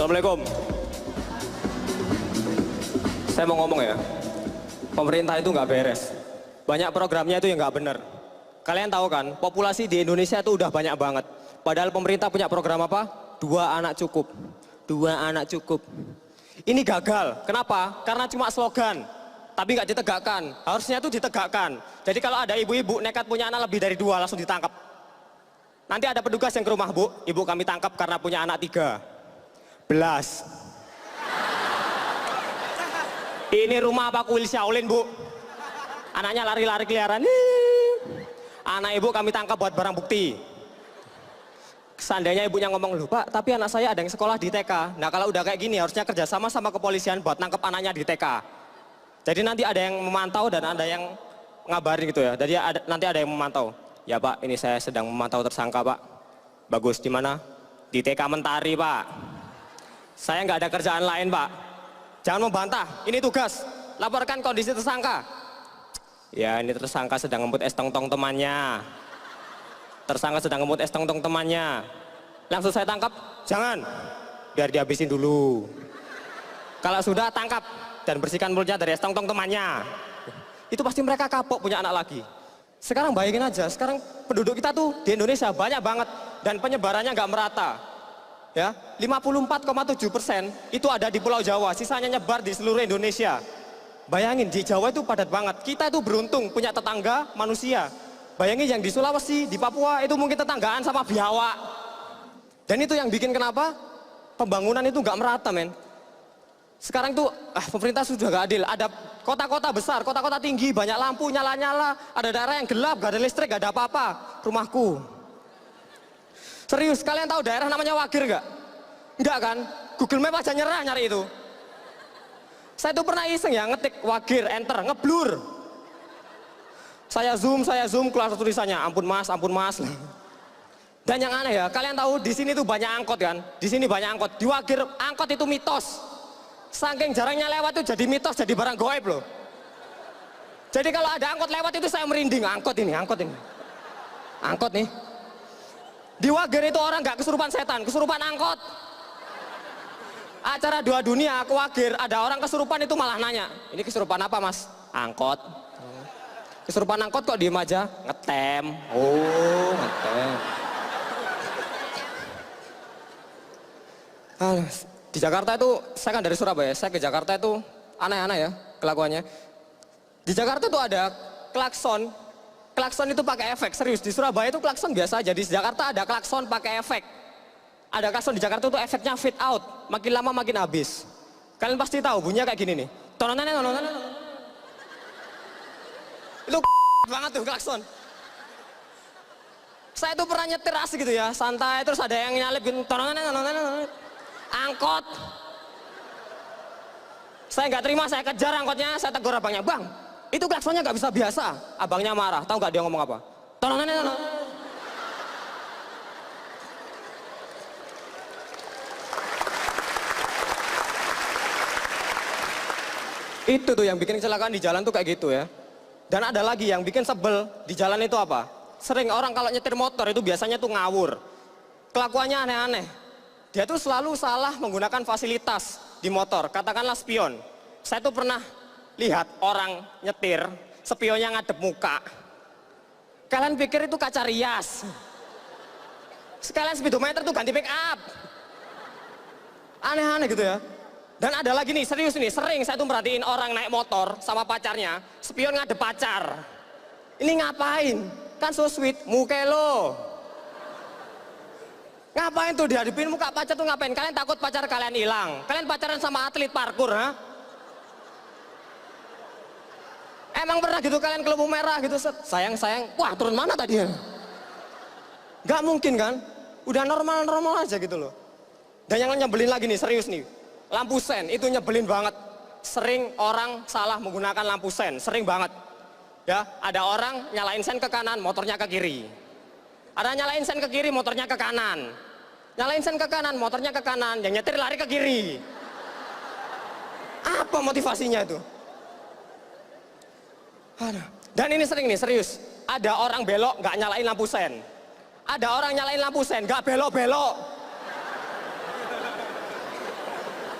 Assalamualaikum. Saya mau ngomong ya, pemerintah itu nggak beres. Banyak programnya itu yang nggak bener. Kalian tahu kan, populasi di Indonesia itu udah banyak banget. Padahal pemerintah punya program apa? 2 anak cukup. 2 anak cukup. Ini gagal. Kenapa? Karena cuma slogan, tapi nggak ditegakkan. Harusnya itu ditegakkan. Jadi kalau ada ibu-ibu nekat punya anak lebih dari 2, langsung ditangkap. Nanti ada petugas yang ke rumah, Bu. Ibu kami tangkap karena punya anak 3. Belas. Ini rumah apa kuil Shaolin, Bu? Anaknya lari-lari keliaran. Anak ibu kami tangkap buat barang bukti. Seandainya ibunya ngomong, loh Pak, tapi anak saya ada yang sekolah di TK. Nah kalau udah kayak gini harusnya kerjasama sama kepolisian buat nangkep anaknya di TK. Jadi nanti ada yang memantau dan ada yang ngabarin gitu ya. Jadi nanti ada yang memantau. Ya Pak, ini saya sedang memantau tersangka Pak. Bagus, di mana? Di TK Mentari Pak. Saya nggak ada kerjaan lain Pak. Jangan membantah, ini tugas. Laporkan kondisi tersangka. Ya ini tersangka sedang ngebut es tong-tong temannya. Tersangka sedang ngebut es tong-tong temannya. Langsung saya tangkap? Jangan. Biar dihabisin dulu. Kalau sudah tangkap dan bersihkan mulutnya dari es tong-tong temannya. Itu pasti mereka kapok punya anak lagi. Sekarang bayangin aja, sekarang penduduk kita tuh di Indonesia banyak banget dan penyebarannya nggak merata. Ya, 54,7% itu ada di Pulau Jawa, sisanya nyebar di seluruh Indonesia. Bayangin di Jawa itu padat banget. Kita itu beruntung punya tetangga manusia. Bayangin yang di Sulawesi, di Papua itu mungkin tetanggaan sama biawak. Dan itu yang bikin kenapa pembangunan itu nggak merata, men. Sekarang tuh pemerintah sudah gak adil. Ada kota-kota besar, kota-kota tinggi, banyak lampu nyala-nyala. Ada daerah yang gelap, gak ada listrik, gak ada apa-apa. Rumahku. Serius, kalian tahu daerah namanya Wagir gak? Enggak kan? Google Map aja nyerah nyari itu. Saya tuh pernah iseng ya ngetik Wagir, enter, ngeblur. Saya zoom, keluar tulisannya, ampun mas. Dan yang aneh ya, kalian tahu di sini tuh banyak angkot kan? Di sini banyak angkot. Di Wagir, angkot itu mitos. Saking jarangnya lewat tuh jadi mitos, jadi barang goib loh. Jadi kalau ada angkot lewat itu saya merinding, angkot ini. Angkot nih. Di Wagir itu orang nggak kesurupan setan, kesurupan angkot. Acara 2 dunia ke Wagir, ada orang kesurupan itu malah nanya, ini kesurupan apa mas? Angkot. Kesurupan angkot kok diem aja? Ngetem. Oh, ngetem. Di Jakarta itu, saya kan dari Surabaya, saya ke Jakarta itu aneh-aneh ya kelakuannya. Di Jakarta itu ada klakson. Klakson itu pakai efek, serius. Di Surabaya itu klakson biasa aja, di Jakarta ada klakson pakai efek. Ada klakson di Jakarta itu efeknya fade out, makin lama makin habis. Kalian pasti tahu bunyinya kayak gini nih. Tononan. Itu banget tuh klakson. Saya tuh pernah nyetir asik gitu ya, santai, terus ada yang nyalip gitu, tononan. Angkot. Saya nggak terima, saya kejar angkotnya, saya tegur abangnya, bang, itu klaksonnya nggak bisa biasa. Abangnya marah, tahu nggak dia ngomong apa? Tononan. Itu tuh yang bikin kecelakaan di jalan tuh kayak gitu ya. Dan ada lagi yang bikin sebel di jalan itu apa? Sering orang kalau nyetir motor itu biasanya tuh ngawur. Kelakuannya aneh-aneh. Dia tuh selalu salah menggunakan fasilitas di motor, katakanlah spion. Saya tuh pernah lihat orang nyetir, spionnya ngadep muka. Kalian pikir itu kaca rias? Sekalian speedometer tuh ganti pick up. Aneh-aneh gitu ya. Dan ada lagi nih, serius nih, sering saya tuh merhatiin orang naik motor sama pacarnya, spion ngadep pacar. Ini ngapain? Kan so sweet, muka lo. Ngapain tuh dihadapin muka pacar tuh ngapain? Kalian takut pacar kalian hilang? Kalian pacaran sama atlet parkur, ha? Emang pernah gitu kalian ke lampu merah gitu, sayang, wah turun mana tadi ya? Gak mungkin kan? Udah normal aja gitu loh. Dan yang nyebelin lagi nih, serius nih, lampu sen itu nyebelin banget. Sering orang salah menggunakan lampu sen, sering banget. Ya, ada orang nyalain sen ke kanan, motornya ke kiri. Ada nyalain sen ke kiri, motornya ke kanan. Nyalain sen ke kanan, motornya ke kanan, yang nyetir lari ke kiri. Apa motivasinya itu? Dan ini sering nih, serius. Ada orang belok nggak nyalain lampu sen. Ada orang nyalain lampu sen, nggak belok-belok.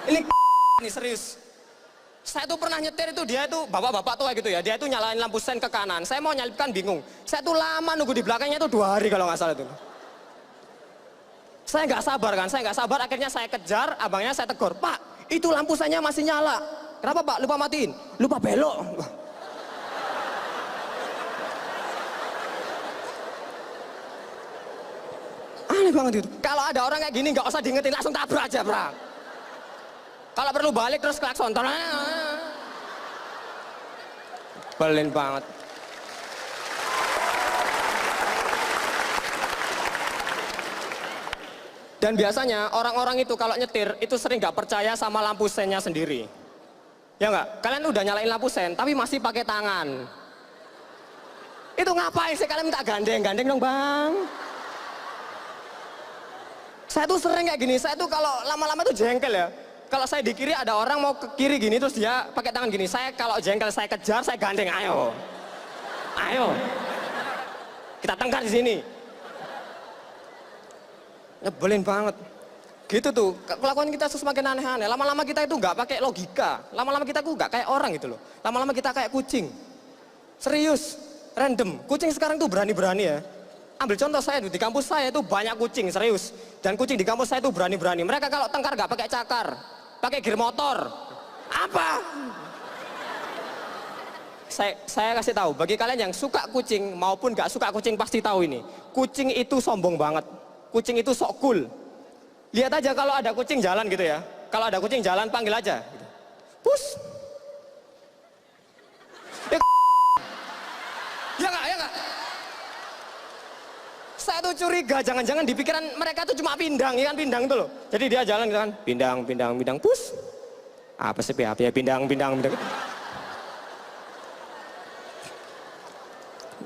Ini serius. Saya tuh pernah nyetir itu, dia itu bapak-bapak tua gitu ya, dia itu nyalain lampu sen ke kanan. Saya mau nyalipkan bingung. Saya tuh lama nunggu di belakangnya itu 2 hari kalau nggak salah itu. Saya nggak sabar kan, saya nggak sabar, akhirnya saya kejar, abangnya saya tegur, Pak, itu lampu sennya masih nyala. Kenapa Pak? Lupa matiin? Lupa belok. Aneh banget itu. Kalau ada orang kayak gini nggak usah diingetin, langsung tabrak aja, Bro. Kalau perlu balik terus klakson. Belin banget. Dan biasanya orang-orang itu kalau nyetir itu sering nggak percaya sama lampu sennya sendiri. Ya nggak? Kalian udah nyalain lampu sen tapi masih pakai tangan. Itu ngapain sih kalian minta gandeng? Gandeng dong bang. Saya tuh sering kayak gini, saya tuh kalau lama-lama tuh jengkel ya. Kalau saya di kiri ada orang mau ke kiri gini terus dia pakai tangan gini. Saya kalau jengkel saya kejar, saya gandeng, ayo. Ayo. Kita tengkar di sini. Nyebelin banget. Gitu tuh, kelakuan kita semakin aneh-aneh. Lama-lama kita itu nggak pakai logika. Lama-lama kita tuh nggak kayak orang gitu loh. Lama-lama kita kayak kucing. Serius, random. Kucing sekarang tuh berani-berani ya. Ambil contoh saya di kampus saya itu banyak kucing, serius. Dan kucing di kampus saya itu berani-berani. Mereka kalau tengkar nggak pakai cakar, pakai gear motor. Apa? Saya kasih tahu, bagi kalian yang suka kucing maupun nggak suka kucing pasti tahu ini. Kucing itu sombong banget. Kucing itu sok cool. Lihat aja kalau ada kucing jalan gitu ya. Kalau ada kucing jalan panggil aja. Pus. Ya nggak, ya nggak. Saya tuh curiga, jangan-jangan di pikiran mereka tuh cuma pindang, ikan pindang tuh loh. Jadi dia jalan gitu kan, pindang, pus. Apa sih ya, pindang.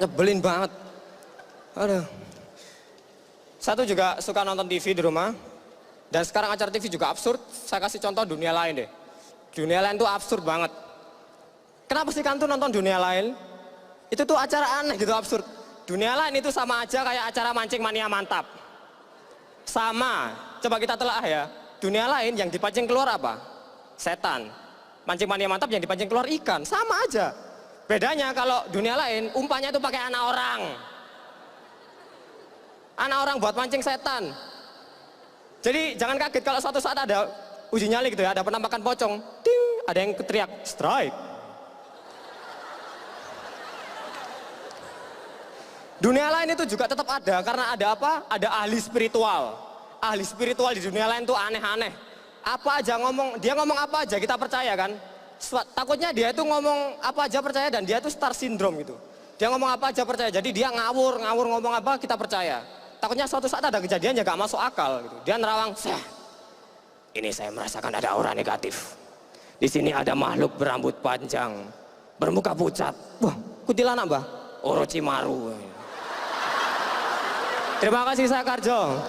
Nyebelin banget. Aduh. Saya tuh juga suka nonton TV di rumah. Dan sekarang acara TV juga absurd. Saya kasih contoh dunia lain deh. Dunia lain tuh absurd banget. Kenapa sih kan tuh nonton dunia lain? Itu tuh acara aneh gitu, absurd. Dunia lain itu sama aja kayak acara mancing mania mantap. Sama, coba kita telah ya. Dunia lain yang dipancing keluar apa? Setan. Mancing mania mantap yang dipancing keluar ikan, sama aja. Bedanya kalau dunia lain umpannya itu pakai anak orang. Anak orang buat mancing setan. Jadi jangan kaget kalau suatu saat ada uji nyali gitu ya, ada penampakan pocong. Ting, ada yang teriak, strike. Dunia lain itu juga tetap ada, karena ada apa? Ada ahli spiritual. Ahli spiritual di dunia lain tuh aneh-aneh. Apa aja ngomong, dia ngomong apa aja kita percaya kan? Takutnya dia itu ngomong apa aja percaya dan dia itu star syndrome gitu. Dia ngomong apa aja percaya, jadi dia ngawur ngomong apa kita percaya. Takutnya suatu saat ada kejadian yang gak masuk akal gitu. Dia nerawang, ini saya merasakan ada aura negatif. Di sini ada makhluk berambut panjang, bermuka pucat. Wah, kuntilanak mbah, Orochimaru. Terima kasih, saya Karjo.